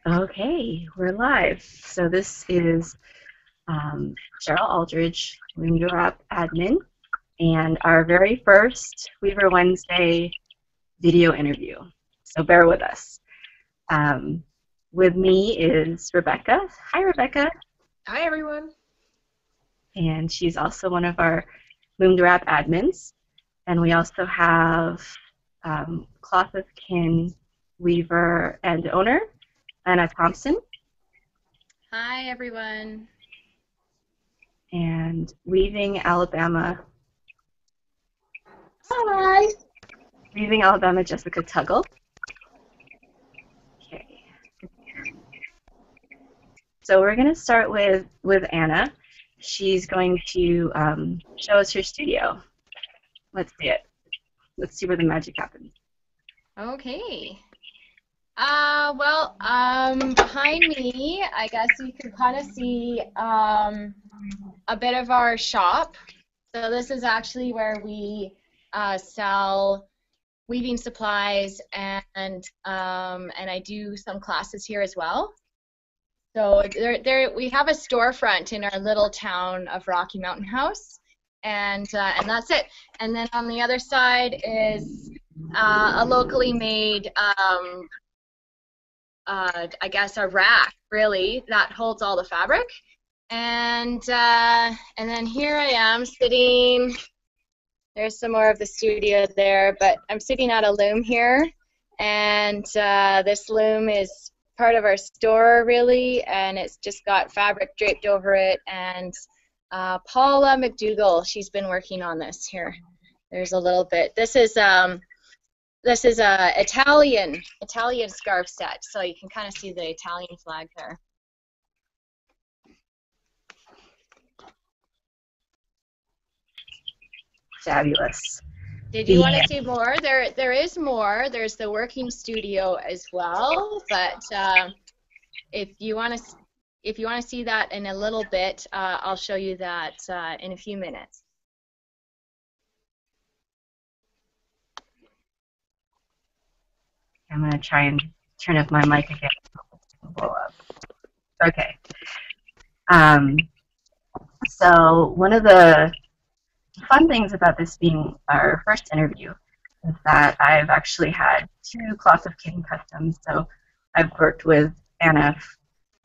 Okay, we're live. So this is Cheryl Aldridge, Weaver App admin, and our very first Weaver Wednesday video interview. So bear with us. Um, with me is Rebecca. Hi, Rebecca. Hi, everyone. And she's also one of our Weaver App admins. And we also have Cloth of Kin Weaver and owner, Anna Thomsen. Hi, everyone. And Weaving Alabama. Hi. Weaving Alabama, Jessica Tuggle. Okay. So we're going to start with Anna. She's going to show us her studio. Let's see it. Let's see where the magic happens. Okay. Behind me, I guess you can kind of see a bit of our shop. So this is actually where we sell weaving supplies, and I do some classes here as well. So we have a storefront in our little town of Rocky Mountain House, and that's it. And then on the other side is a locally made, I guess, a rack, really, that holds all the fabric. And then here I am sitting. There's some more of the studio there, but I'm sitting at a loom here, and this loom is part of our store, really, and it's just got fabric draped over it. And Paula McDougall, she's been working on this here. There's a little bit. This is a Italian scarf set, so you can kind of see the Italian flag there. Fabulous. Did you want to see more? There is more. There's the working studio as well, but if you want to see that in a little bit, I'll show you that in a few minutes. I'm going to try and turn up my mic again. Blow up. Okay. So one of the fun things about this being our first interview is that I've actually had 2 Cloth of Kin customs. So I've worked with Anna.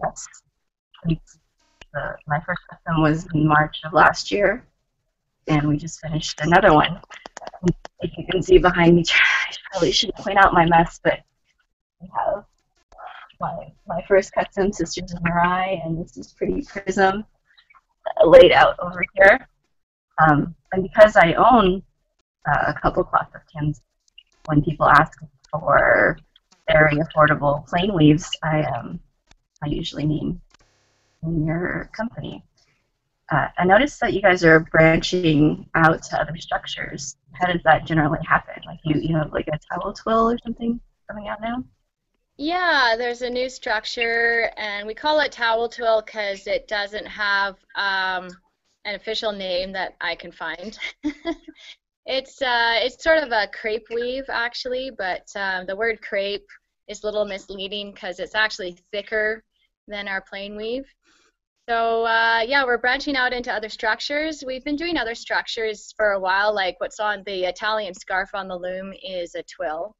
My first custom was in March of last year, and we just finished another one. If you can see behind me, I probably shouldn't point out my mess, but we have my first custom, Sisters of Mirai, and this is Pretty Prism laid out over here. And because I own a couple Cloth of Kins, when people ask for very affordable plain weaves, I usually name your company. I noticed that you guys are branching out to other structures. How does that generally happen? Like you have like a towel twill or something coming out now? Yeah, there's a new structure, and we call it towel twill because it doesn't have an official name that I can find. It's sort of a crepe weave, actually, but the word crepe is a little misleading because it's actually thicker than our plain weave. So yeah, we're branching out into other structures. We've been doing other structures for a while, like what's on the Italian scarf on the loom is a twill.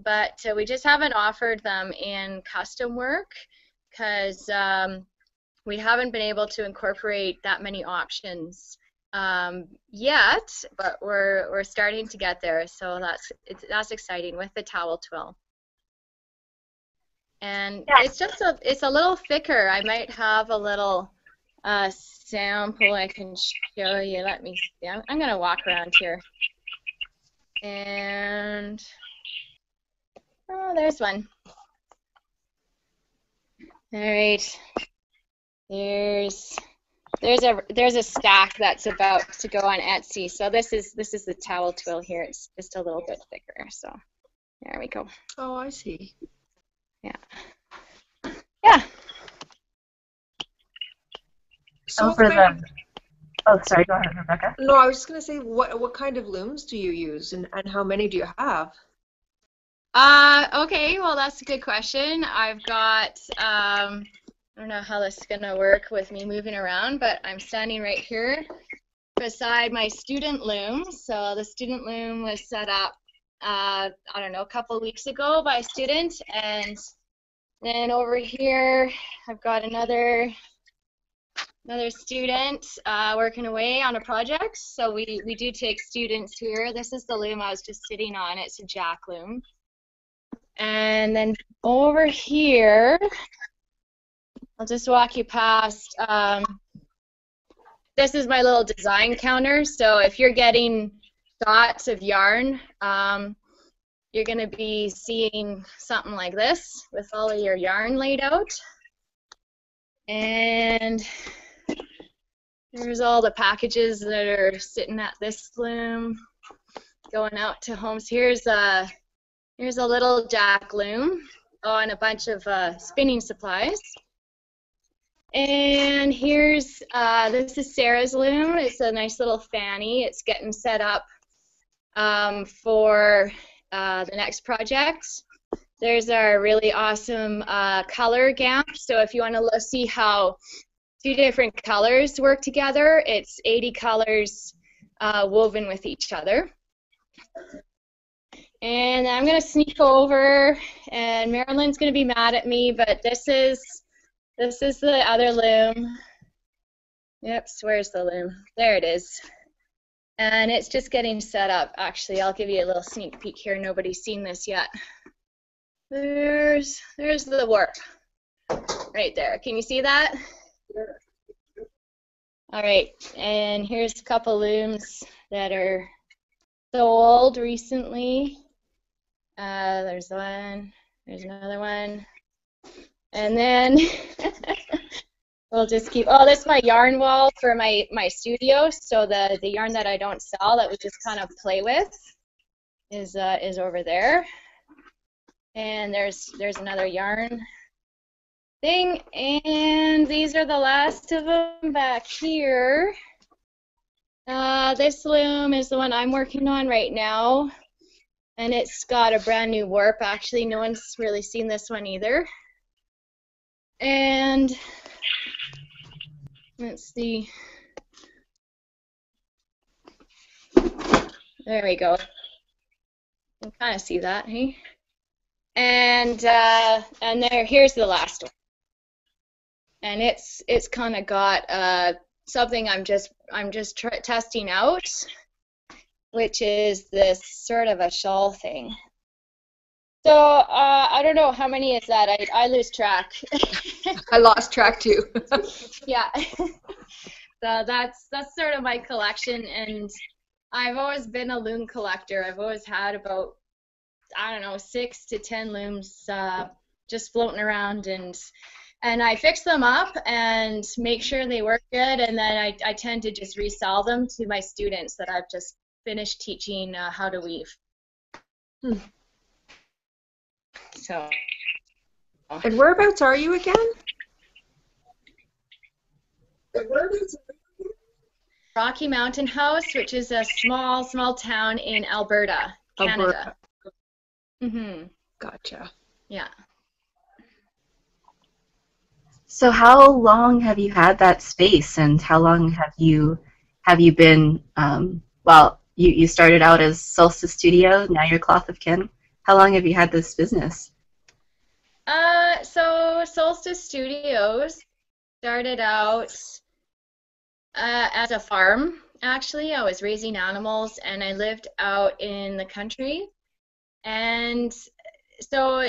But we just haven't offered them in custom work because we haven't been able to incorporate that many options yet, but we're starting to get there, so that's exciting with the towel twill. And it's a little thicker. I might have a little sample I can show you. Let me see. I'm going to walk around here. And oh, there's one. All right. There's a stack that's about to go on Etsy. So this is the towel twill here. It's just a little bit thicker. So there we go. Oh, I see. Yeah. Yeah. So oh, sorry, go ahead, Rebecca. No, I was just going to say, what kind of looms do you use, and how many do you have? Okay, well, that's a good question. I've got, I don't know how this is going to work with me moving around, but I'm standing right here beside my student loom. So the student loom was set up, I don't know, a couple weeks ago by a student. And then over here, I've got another student working away on a project. So we do take students here. This is the loom I was just sitting on. It's a jack loom. And then over here, I'll just walk you past. This is my little design counter. So if you're getting dots of yarn, you're going to be seeing something like this with all of your yarn laid out. And there's all the packages that are sitting at this loom going out to homes. Here's a little jack loom, and a bunch of spinning supplies. And here's, this is Sarah's loom. It's a nice little fanny. It's getting set up for the next project. There's our really awesome color gamp. So if you want to see how 2 different colors work together, it's 80 colors woven with each other. And I'm going to sneak over, and Marilyn's going to be mad at me, but this is the other loom. Yep, where's the loom? There it is. And it's just getting set up. Actually, I'll give you a little sneak peek here. Nobody's seen this yet. There's the warp right there. Can you see that? All right, and here's a couple looms that are sold recently. There's one, there's another one, and then we'll just keep, oh, this is my yarn wall for my studio, so the yarn that I don't sell, that we just kind of play with, is over there. And there's another yarn thing, and these are the last of them back here. This loom is the one I'm working on right now, and it's got a brand new warp. Actually, no one's really seen this one either. And let's see. There we go. You can kind of see that, hey? And here's the last one. And it's kind of got something I'm just testing out, which is this sort of a shawl thing. So I don't know how many is that. I lose track. I lost track too. Yeah. So that's sort of my collection, and I've always been a loom collector. I've always had about, I don't know, 6 to 10 looms just floating around, and I fix them up and make sure they work good, and then I tend to just resell them to my students that I've just finished teaching how to weave. So. And whereabouts are you again? Rocky Mountain House, which is a small town in Alberta, Canada. Mm-hmm. Gotcha. Yeah. So how long have you had that space, and how long have you been, well, you started out as Solstice Studio, now you're Cloth of Kin. How long have you had this business? So Solstice Studios started out as a farm, actually. I was raising animals, and I lived out in the country. And so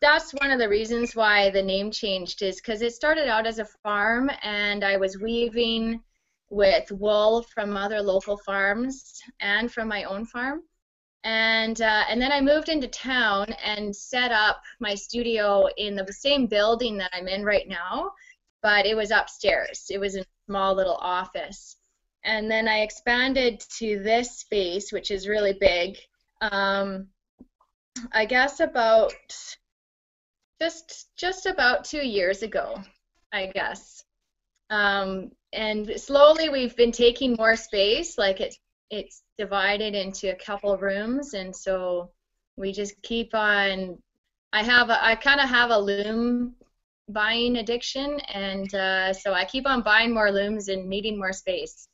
that's one of the reasons why the name changed, is because it started out as a farm, and I was weaving with wool from other local farms and from my own farm. And then I moved into town and set up my studio in the same building that I'm in right now, but it was upstairs. It was a small little office. And then I expanded to this space, which is really big. I guess about just about 2 years ago, I guess. And slowly we've been taking more space, like it's divided into a couple rooms, and so we just keep on. I kind of have a loom buying addiction, and so I keep on buying more looms and needing more space.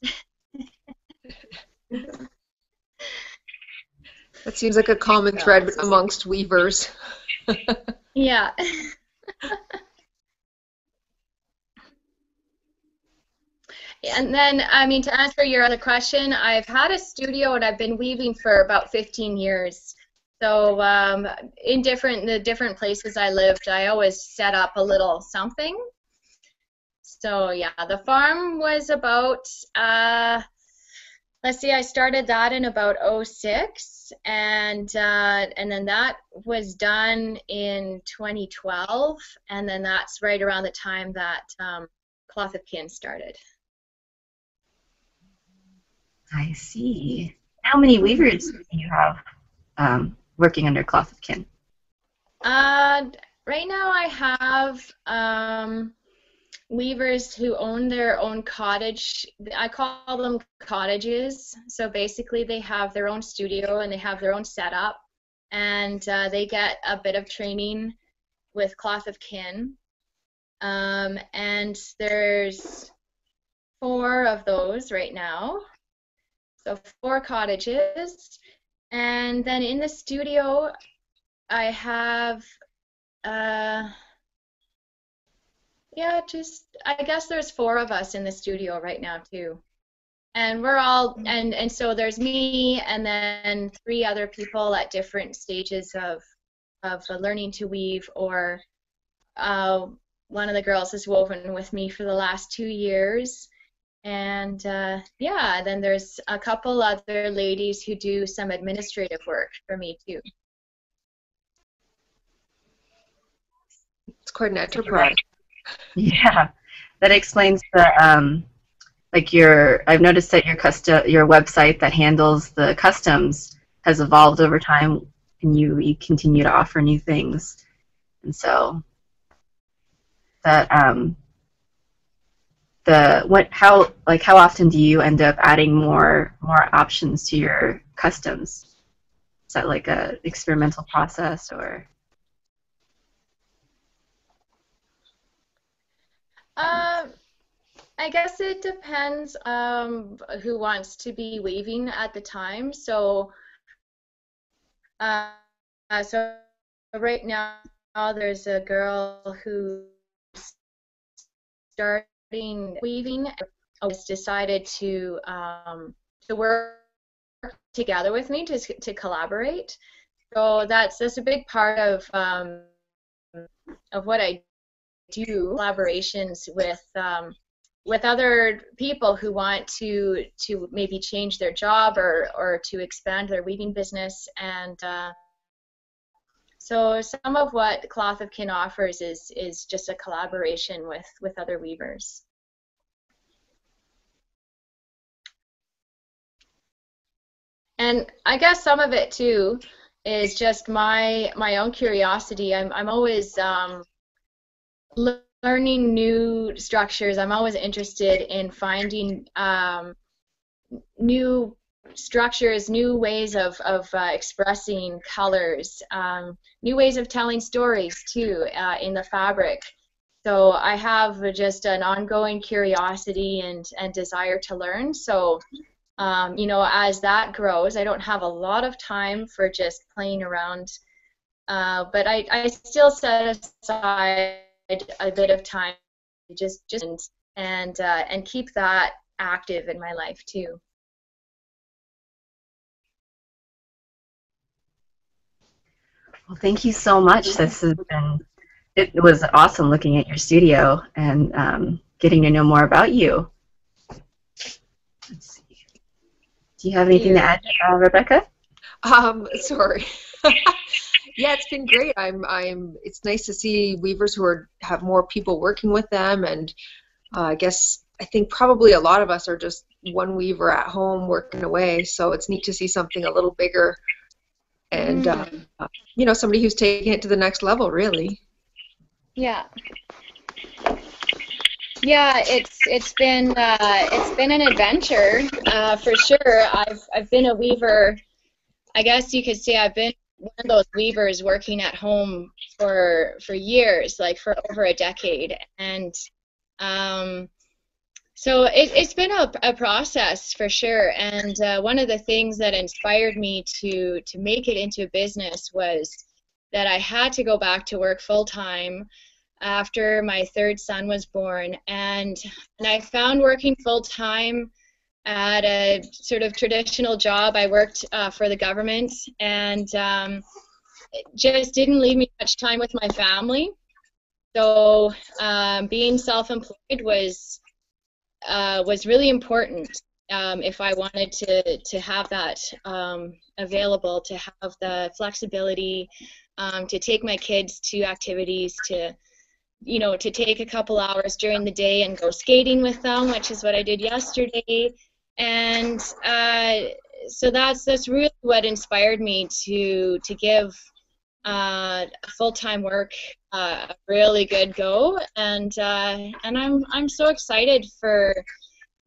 That seems like a common thread amongst weavers. Yeah. And then, I mean, to answer your other question, I've had a studio and I've been weaving for about 15 years. So in the different places I lived, I always set up a little something. So yeah, the farm was about, let's see, I started that in about '06, and then that was done in 2012, and then that's right around the time that Cloth of Kin started. I see. How many weavers do you have working under Cloth of Kin? Right now I have weavers who own their own cottage. I call them cottages. So basically they have their own studio and they have their own setup, and they get a bit of training with Cloth of Kin. And there's 4 of those right now. So 4 cottages. And then in the studio, I have, yeah, I guess there's 4 of us in the studio right now too. And we're all, and so there's me and then 3 other people at different stages of learning to weave, or one of the girls has woven with me for the last 2 years. And yeah, then there's a couple other ladies who do some administrative work for me too. It's quite an enterprise. Yeah, that explains the like I've noticed that your website that handles the customs has evolved over time, and you continue to offer new things, and so that how often do you end up adding more options to your customs? Is that like a experimental process, or? I guess it depends who wants to be weaving at the time. So, so right now there's a girl who's starting weaving. Has decided to work together with me to collaborate. So that's a big part of what I do, collaborations with other people who want to maybe change their job or to expand their weaving business. And so some of what Cloth of Kin offers is just a collaboration with other weavers. And I guess some of it too is just my own curiosity. I'm always learning new structures. I'm always interested in finding new structures, new ways of expressing colors, new ways of telling stories too in the fabric. So I have just an ongoing curiosity and desire to learn. So you know, as that grows, I don't have a lot of time for just playing around, but I still set aside a bit of time just and keep that active in my life too. Well, thank you so much. It was awesome looking at your studio and getting to know more about you. Let's see. Do you have anything to add, Rebecca? Sorry. Yeah, it's been great. It's nice to see weavers who have more people working with them, and I think probably a lot of us are just one weaver at home working away. So it's neat to see something a little bigger, and you know, somebody who's taking it to the next level, really. Yeah. Yeah, it's been an adventure for sure. I've been a weaver. I guess you could say I've been one of those weavers working at home for years, like for over a decade, and so it's been a process for sure. And one of the things that inspired me to make it into a business was that I had to go back to work full time after my third son was born, and I found working full time at a sort of traditional job. I worked for the government, and it just didn't leave me much time with my family. So being self-employed was really important if I wanted to have that available, to have the flexibility, to take my kids to activities, to to take a couple hours during the day and go skating with them, which is what I did yesterday. And so that's really what inspired me to give full-time work a really good go, and I'm so excited for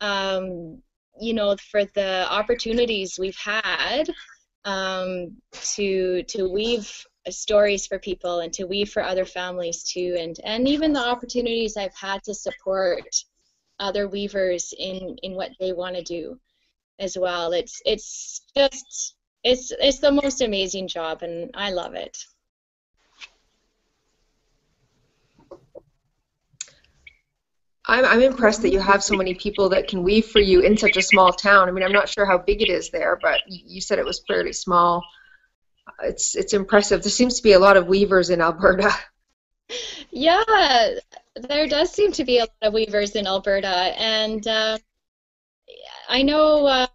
for the opportunities we've had to weave stories for people and to weave for other families too, and even the opportunities I've had to support other weavers in what they want to do as well. It's the most amazing job, and I love it. I'm impressed that you have so many people that can weave for you in such a small town. I mean, I'm not sure how big it is there, but you said it was fairly small. It's impressive. There seems to be a lot of weavers in Alberta. Yeah, there does seem to be a lot of weavers in Alberta, and I know,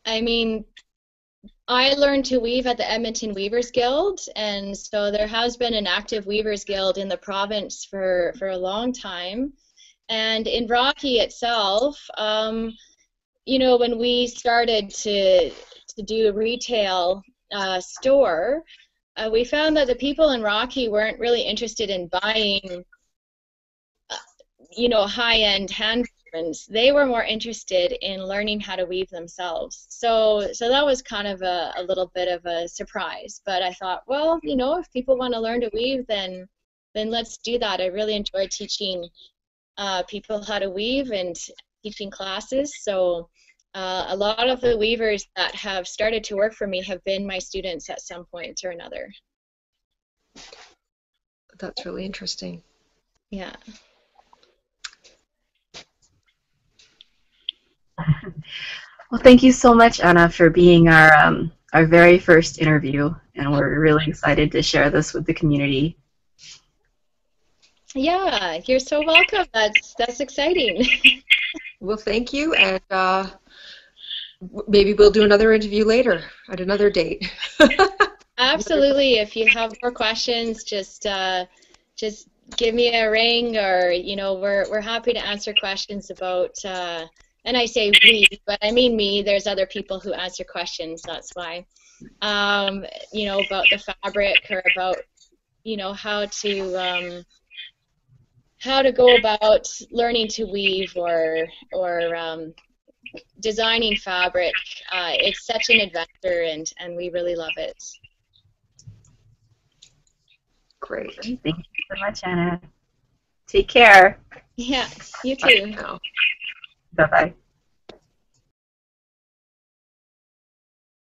I mean, I learned to weave at the Edmonton Weavers Guild, and so there has been an active Weavers Guild in the province for a long time. And in Rocky itself, when we started to do a retail store, we found that the people in Rocky weren't really interested in buying, high-end hand garments. They were more interested in learning how to weave themselves. So that was kind of a little bit of a surprise. But I thought, well, if people want to learn to weave, then let's do that. I really enjoy teaching people how to weave and teaching classes. So a lot of the weavers that have started to work for me have been my students at some point or another. That's really interesting. Yeah. Well, thank you so much, Anna, for being our very first interview, and we're really excited to share this with the community. Yeah, you're so welcome. That's exciting. Well, thank you, and maybe we'll do another interview later at another date. Absolutely. If you have more questions, just give me a ring, or we're happy to answer questions about. And I say we, but I mean me. There's other people who answer questions. That's why. About the fabric, or about how to go about learning to weave, or designing fabric. It's such an adventure, and we really love it. Great. Thank you so much, Anna. Take care. Yeah, you too. Bye-bye.